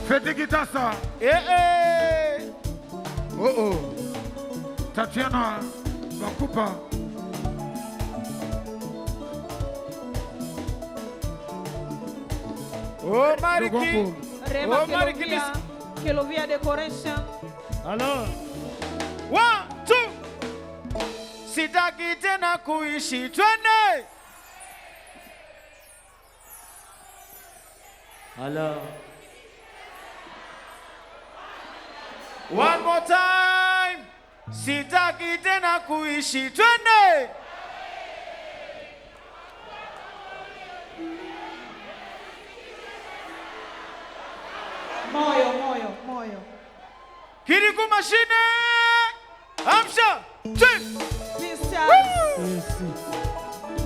Fete Kitasa. Tatiana Bakupa. Oh Mariki. Rema Kelovia Decoration. Alors 1, 2. Sitaki tena kuishi twende. Alors one more time. Sitaki tena kuishi twende. Moyo. Kiriku mashine. Amsha.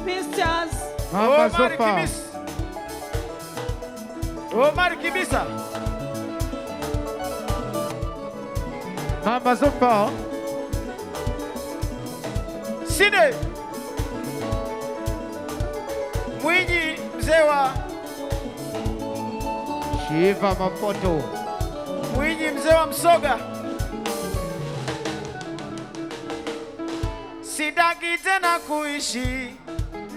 Pistons. Mama Zopa. Omar Kibisa. Mama Zopa. Sine. Mwinyi mzewa. Shiva Mapoto. Mwinyi mzewa Msoga. Sitaki tena kuishi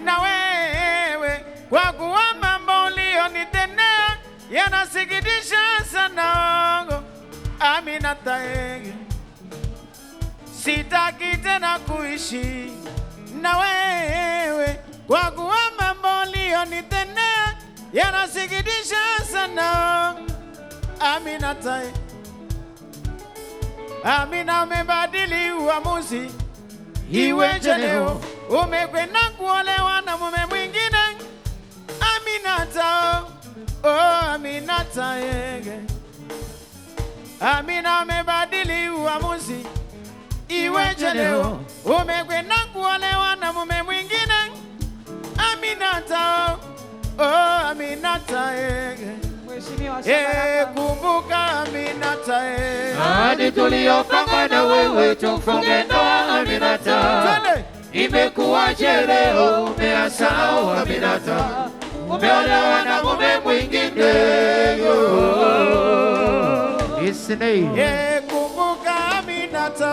na wewe kwa kuwa mambo uliyonitendea yanasikitisha sana. Aminata. Sitaki tena kuishi na wewe kwa kuwa mambo uliyonitendea yanasikitisha sana. Aminata. Amina, umebadili uamuzi. Iweje leo umekwenda kuolewa na mume mwingine. Aminata. Aminata. Amina, umebadili uamuzi. Iweje leo umekwenda kuolewa na mume mwingine. Aminata. Aminata. Kumbuka Aminata. Hadi tuliyopanga na wewe tufunge ndoa Aminata. Imekuwaje leo umeasahau Aminata? Umeolewa na mume mwingine. Kumbuka Aminata.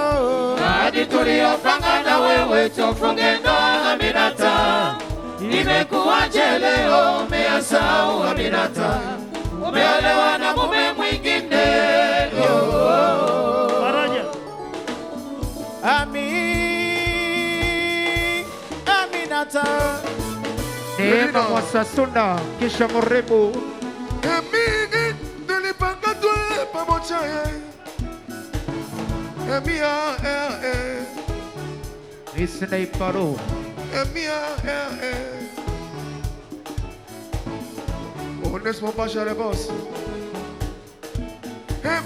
Hadi tuliyopanga na wewe tufunge ndoa Aminata. Imekuwaje leo umeasahau Aminata? Umeolewa na mume mwingine. Faraja. Aminata. Neema Mwasasunda kisha Murembo. Mingi nilipanga tuwe pamoja. Isnei Paro. Onesmo Pasha le boss.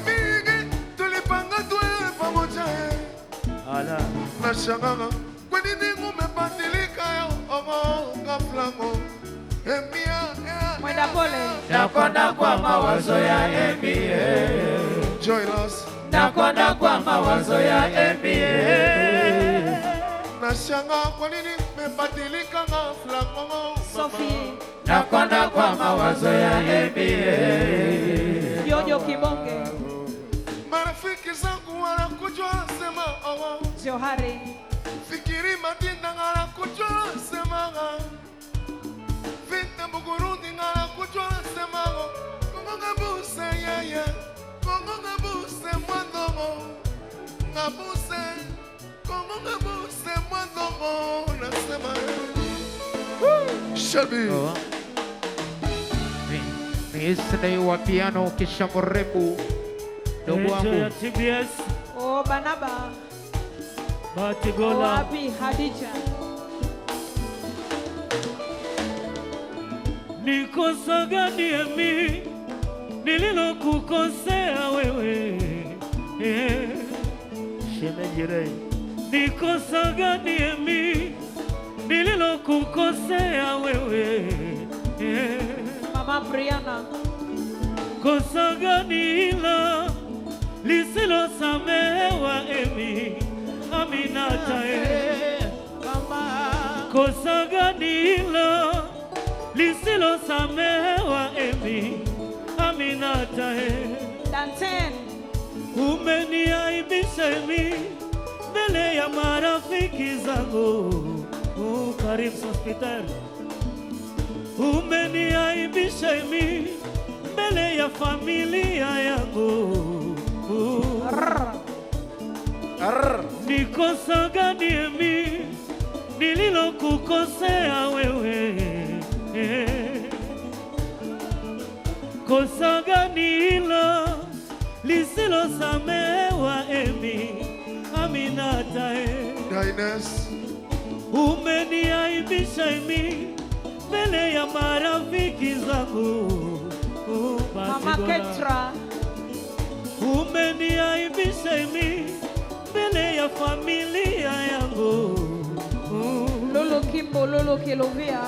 Mingi tulipanga tuwe pamoja. Ala. Nashangaa kwa nini umebadilika ghafla. Mwenda pole. Nakonda kwa mawazo ya MBA. Joyless. Nakonda kwa mawazo ya MBA. Nashangaa kwa nini umebadilika ghafla. Sophie. Nakonda kwa mawazo ya MBA. Jojo Kibonge. Marafiki zangu wanakujua sema Johari. Fikiri Madinda wanakujua sema Vita Bugurundi wanakujua sema Kongo ngabuse yeye Kongo ngabuse mwandomo Ngabuse Kongo ngabuse mwandomo nasema Shelby. Isnei wa piano kisha Murembo. Ndugu wangu TBS. Banaba. Batigola. Abi Hadija. Nikosa gani mimi nililokukosea wewe? Shemejire. Nikosa gani mimi nililokukosea wewe? Mama Brianna. Kosa gani hilo lisilosamehewa emi Aminata? Kosa gani hilo lisilosamehewa emi Aminata? Plantain. Umeniaibisha mimi mbele ya marafiki zangu. Karibu hospitali. Umeniaibisha mimi mbele ya familia yangu. Ni kosa gani mimi nililokukosea wewe? Kosa gani hilo lisilosamehewa emi Aminata? Dines. Umeniaibisha mimi mbele ya marafiki zangu. Mama Ketra. Umeniaibisha mimi mbele ya familia yangu. Lolo Kimbo, Lolo Kilovia.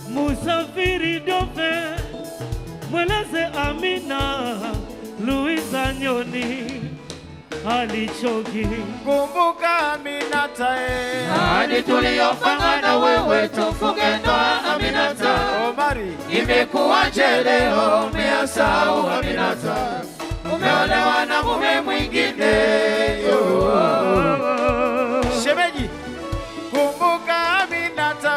Musafiri Dope, mweleze Amina, Luisa Nyoni, alichoki. Kumbuka Aminata, hadi tuliyopanga na wewe tufunge ndoa Aminata. Omari, imekuwaje leo umeyasahau Aminata? Umeolewa na mume mwingine. Shemeji, kumbuka Aminata,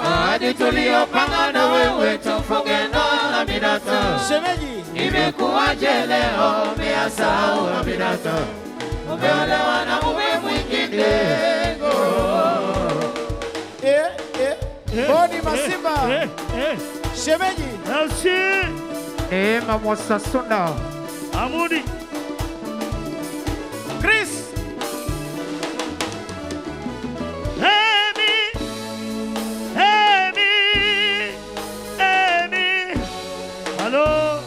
hadi tuliyopanga na wewe tufunge ndoa Aminata. Shemeji, imekuwaje leo umeyasahau Aminata? Umeolewa na mume mwingine. Boni Masimba. Shemeji. Elsi. Neema Mwasasunda. Amudi. Chris. Hello.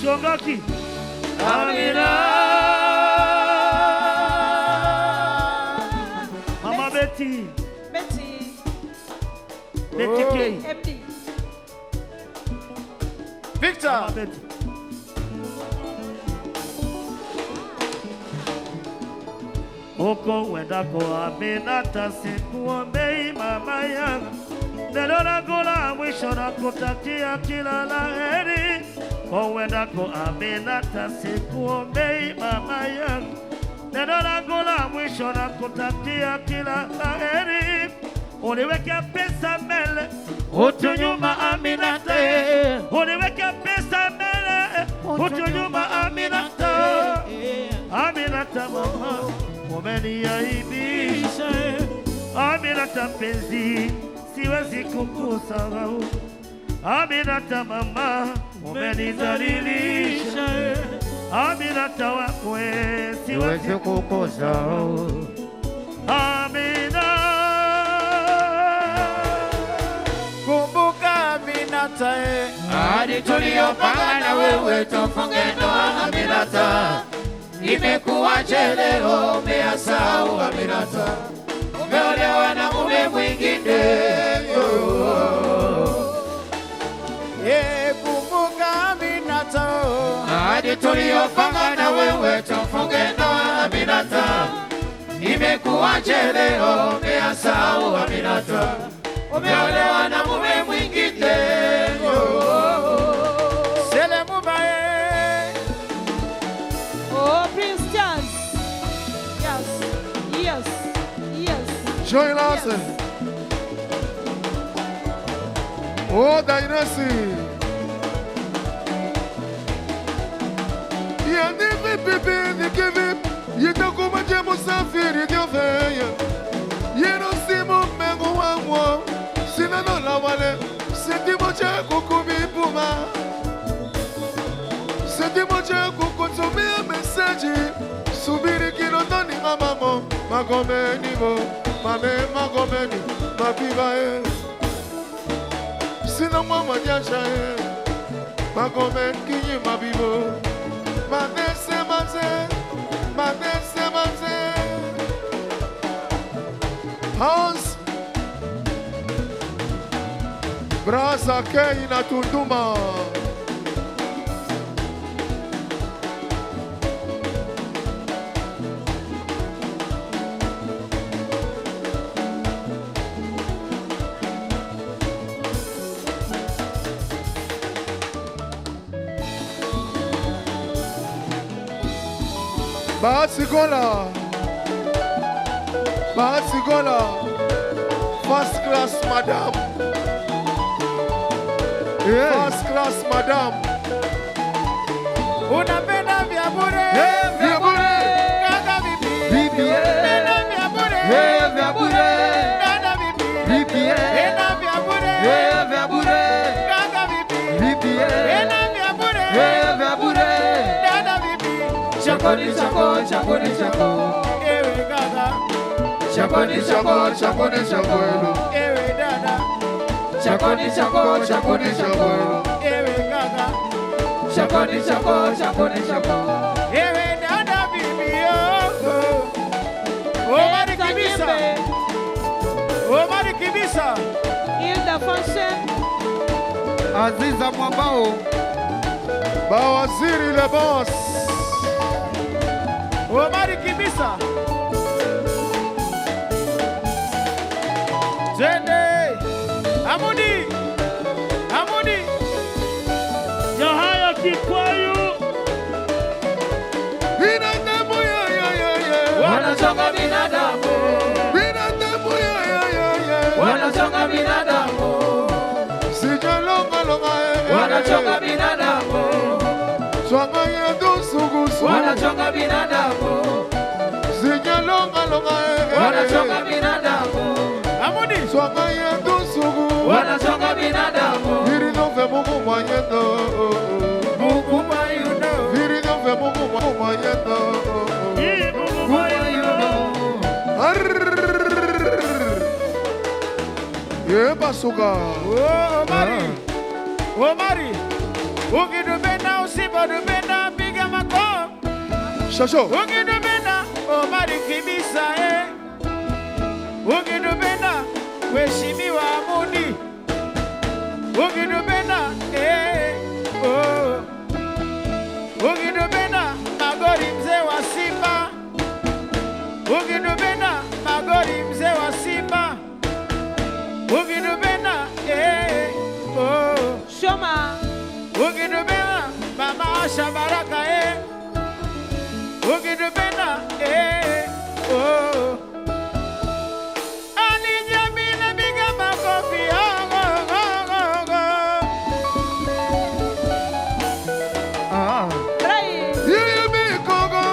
Chongaki. Amina. Mama Betty. Betty. Betty K. MD. Victor. Mama Betty. Oko wendako Aminata, sikuombei mama yangu. Neno langu la mwisho nakutakia kila la heri. Wendako Aminata, sikuombei mama yangu. Neno langu la mwisho nakutakia kila la heri. Uniweke pesa mbele, utu nyuma Aminata. Uniweke pesa mbele, utu nyuma Aminata. Aminata mama, umeniaibisha. Aminata penzi, siwezi kukusahau. Aminata mama, umenidhalilisha. Aminata wakwe, siwezi kukusahau. Amina. Kumbuka Aminata, hadi tuliyopanga na wewe tufunge ndoa Aminata. Imekuwaje leo umeyasahau Aminata? Umeolewa na mume mwingine. Kumbuka Aminata, hadi tuliyopanga na wewe tufunge ndoa Aminata. Imekuwaje leo umeyasahau Aminata? Umeolewa na mume mwingine. Sele Mubaye. Oh, Prince Charles. Yes, yes, yes. Joy Lawson. Oh, Dynasty. Yani bibi ni kivi. Yita kumaje musafiri ndio veya. Yeno simu mengu wangu. Sina no la wale. Sentimo cha kukubipuma. Sentimo cha kukutumia mesaji. Subiri kinotoni mamamo. Magomeni mo. Mame magomeni. Mabiba Sina mama nyasha Magomeni kinyi mabibo. Manese manze. Manese manze. Hans Brasa Kei na Tunduma. Basigola. Basigola. First class madam. First class madam. Unapenda vya bure. Vya bure. Kaka vipi? Vipi? Unapenda vya bure. Vya bure. Dada vipi? Vipi? Unapenda vya bure. Vya bure. Kaka vipi? Vipi? Unapenda vya bure. Vya bure. Dada vipi? Chakoni chako, chakoni chako. Ewe kaka. Chakoni chako, chakoni chako. Ewe dada. Chakoni chako, chakoni chako. Ewe kaka. Chakoni chako, chakoni chako. Ewe dada bibi yoko. Omari Kibisa. Omari Kibisa. Hilda Function. Aziza Mwambao. Bawaziri le boss. Omari Kibisa. Zende. Amudi. Amudi. Yahaya Kikwayu. Binadamu ya. Wanachonga binadamu. Binadamu ya. Wanachonga binadamu. Sijalonga longa Wanachonga binadamu. Swanga ya dusugu Wanachonga binadamu. Sijalonga longa Wanachonga binadamu. Amudi. Swanga ya dusugu Wanachonga binadamu. Viri nove mungu mwanyendo Mungu mayuno. Viri nove mungu mwanyendo Ye basuka Omari. Omari. Ukidupenda usipodupenda piga makofi. Shasho Ukidupenda Omari Kibisa Ukidupenda Mheshimiwa Amudi. Ukidupenda Ukidupenda Magori mzee wa Simba. Ukidupenda Magori mzee wa Simba. Ukidupenda Shoma. Ukidupenda Mama Asha Baraka Ukidupenda Ali Jamila biga makofi Rai. Yeye mikogo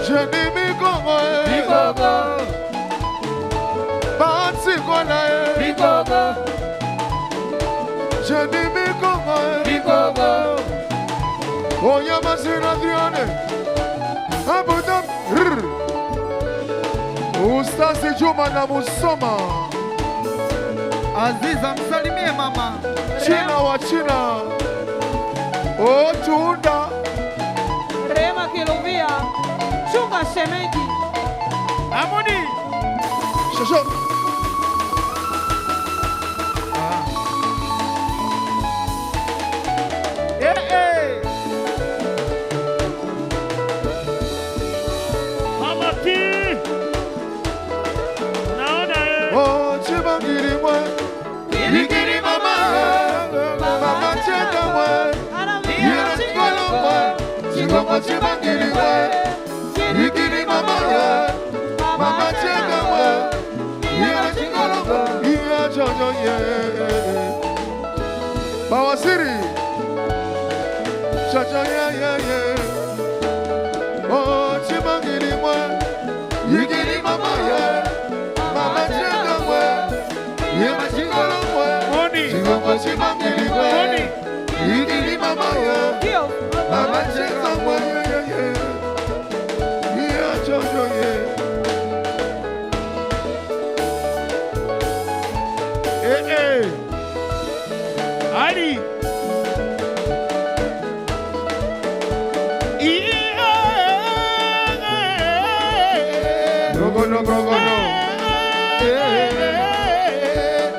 Jeni mikogo Batsi kona Jeni mikogo Oya masina diane Abudam Ustazi Juma na Musoma Aziza msalimie mama. China wa China Otunda Rema Kiluvia. Chunga shemeji. Amudi. Shasho Mama Ki. Naona Oh chibangiri mwe Bigiri mama Mama cheka mwe Yera chikolo mwe Chikoko chibangiri mwe Bigiri mama ye Mama cheka mwe Yera chikolo mwe Iya jojo ye Bawasiri Jojo ye Oh chibangiri mwe Bigiri mama ye Mama cheka mwe Yera chikolo mwe Moni. Chikoko chibangiri mwe Moni. Bigiri mama ye Kio. Mama cheka mwe Iya jojo ye Ali. Gogono gogono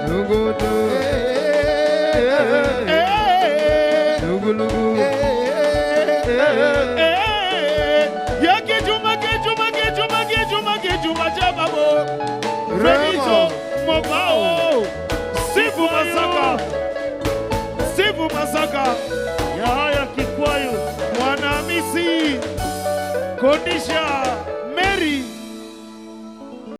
Lugudu Lugu lugu Kejuma Jababo. Felizo Mobao. Sifu Masaka. Sifu Masaka. Yahaya Kikwayu. Mwana Misi. Kondisha